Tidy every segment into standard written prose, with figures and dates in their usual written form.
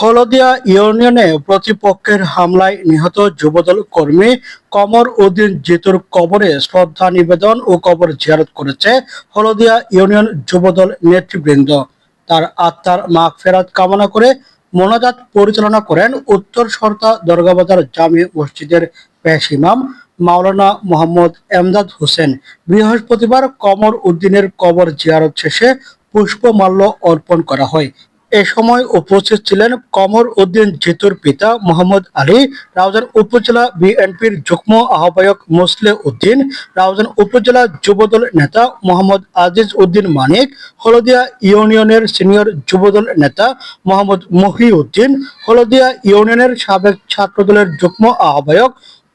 হলদিয়া ইউনিয়নে প্রতিপক্ষের হামলায় নিহত যুবদল কর্মী কমর উদ্দিন জিতুর কবরে শ্রদ্ধা নিবেদন ও কবর জিয়ারত করেছে হলদিয়া ইউনিয়ন যুবদল নেতৃবৃন্দ। তার আত্মার মাগফিরাত কামনা করে মোনাজাত পরিচালনা করেন উত্তর সরতা দরগাবাজার জামি মসজিদের পেশ ইমাম মাওলানা মোহাম্মদ এমদাদ হোসেন। বৃহস্পতিবার কমর উদ্দিনের কবর জিয়ারত শেষে পুষ্পমাল্য অর্পণ করা হয়। এ সময় উপস্থিত ছিলেন কমর উদ্দিন জিতুর পিতা মোহাম্মদ আলী, রাউজান উপজেলা বিএনপির যুগ্ম আহ্বায়ক মোসলে উদ্দিন, রাউজান উপজেলা যুবদল নেতা মোহাম্মদ আজিজ উদ্দিন মানিক, হলদিয়া ইউনিয়নের সিনিয়র যুবদল নেতা মোহাম্মদ মহিউদ্দিন, হলদিয়া ইউনিয়নের সাবেক ছাত্রদলের যুগ্ম আহ্বায়ক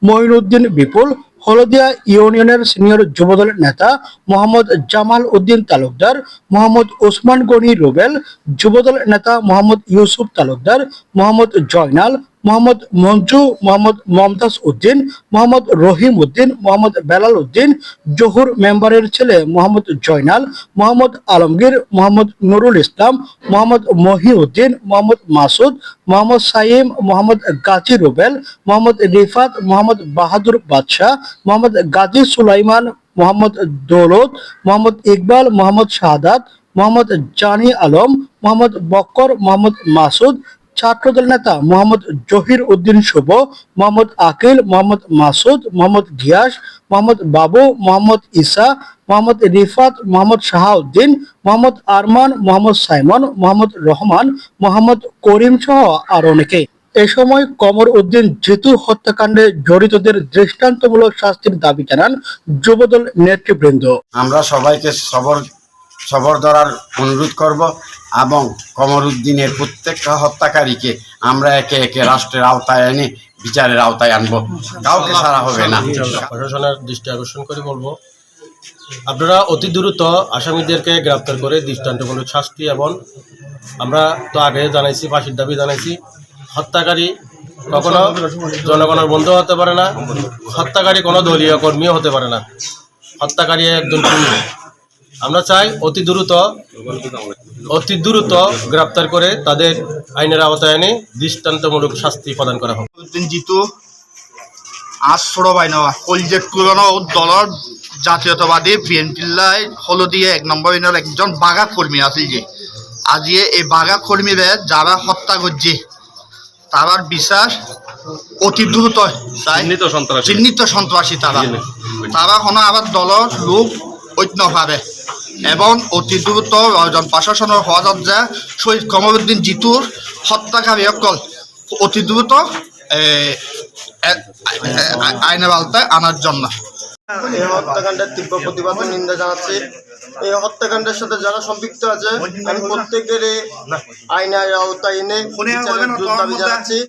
মঈনুদ্দিন বিপুল, হলদিয়া ইউনিয়নের সিনিয়র যুবদল নেতা মোহাম্মদ জামাল উদ্দিন তালুকদার, মোহাম্মদ ওসমান গনি রুবেল, যুবদল নেতা মোহাম্মদ ইউসুফ তালুকদার, মোহাম্মদ জয়নাল, মোহাম্মদ মঞ্জু, মোহাম্মদ মমতাজ উদ্দিন, মোহাম্মদ রহিম উদ্দিন, মোহাম্মদ বেলাল উদ্দিন, জহুর মেম্বারের ছেলে মোহাম্মদ জয়নাল, মোহাম্মদ আলমগীর, মোহাম্মদ নুরুল ইসলাম, মোহাম্মদ মহিউদ্দিন, মোহাম্মদ মাসুদ, মোহাম্মদ সাইম, মোহাম্মদ গাজী রুবেল, মোহাম্মদ রিফাত, মোহাম্মদ বাহাদুর বাদশাহ, মোহাম্মদ গাজী সুলাইমান, মোহাম্মদ দৌলত, মোহাম্মদ ইকবাল, মোহাম্মদ শাহাদাত, মোহাম্মদ জানি আলম, মোহাম্মদ বক্কর, মোহাম্মদ মাসুদ, ছাত্রদল নেতা মোহাম্মদ জহির উদ্দিন শুভ, মোহাম্মদ আকিল, মোহাম্মদ মাসুদ, মোহাম্মদ গিয়াস, মোহাম্মদ বাবু, মোহাম্মদ ইসা, মোহাম্মদ রিফাত, মোহাম্মদ শাহাউদ্দিন, মোহাম্মদ আরমান, মোহাম্মদ সাইমন, মোহাম্মদ রহমান, মোহাম্মদ করিম সহ আরো অনেকে। এ সময় কমর উদ্দিন জিতু হত্যাকাণ্ডে জড়িতদের দৃষ্টান্তমূলক শাস্তির দাবি জানান যুবদল নেতৃবৃন্দ। আমরা সবাইকে সবর ধরার অনুরোধ করব এবং কমর উদ্দিনের প্রত্যেকটা হত্যাকারীকে আমরা একে একে রাষ্ট্রের আওতায় এনে বিচারের আওতায় আনবো, কাউকে ছাড়া হবে না। প্রশাসনের দৃষ্টি আকর্ষণ করে বলবো, আপনারা অতি দ্রুত আসামিদেরকে গ্রেপ্তার করে দৃষ্টান্তমূলক শাস্তি, এবং আমরা তো আগে জানাইছি, ফাঁসির দাবি জানাইছি। হত্যাকারী কখনো জনগণের বন্ধু হতে পারে না, হত্যাকারী কোনো দলীয় কর্মীও হতে পারে না, হত্যাকারী একজন খুনি। আমরা চাই অতি দ্রুত গ্রেপ্তার করে তাদের আইনের আওতায় এনে দৃষ্টান্তমূলক শাস্তি প্রদান করা হোক। জিতু আজ ছোট ভাই নয়, কলজের পুরনো দলের জাতীয়তাবাদী বিএনপিল্লায় হলদিয়া ১ নম্বর ইউনিয়নের একজন বাঘা কর্মী আছে, যে আজিয়ে এই বাঘা কর্মীদের যারা হত্যা করছে তার বিচার অতি দ্রুত চিহ্নিত সন্ত্রাসী তারা হন আবার দলের লোক ঐক্য পাবে এবং অতি দ্রুত প্রশাসনের হওয়া যা শহীদ কমরউদ্দিন জিতুর হত্যাকারী সকল অতি দ্রুত আইনের আওতায় আনার জন্য। এই হত্যাকাণ্ডের তীব্র প্রতিবাদ ও নিন্দা জানাচ্ছি। এই হত্যাকাণ্ডের সাথে যারা সম্পৃক্ত আছে আমি প্রত্যেকের আইনের আওতায় এনে দাবি জানাচ্ছি।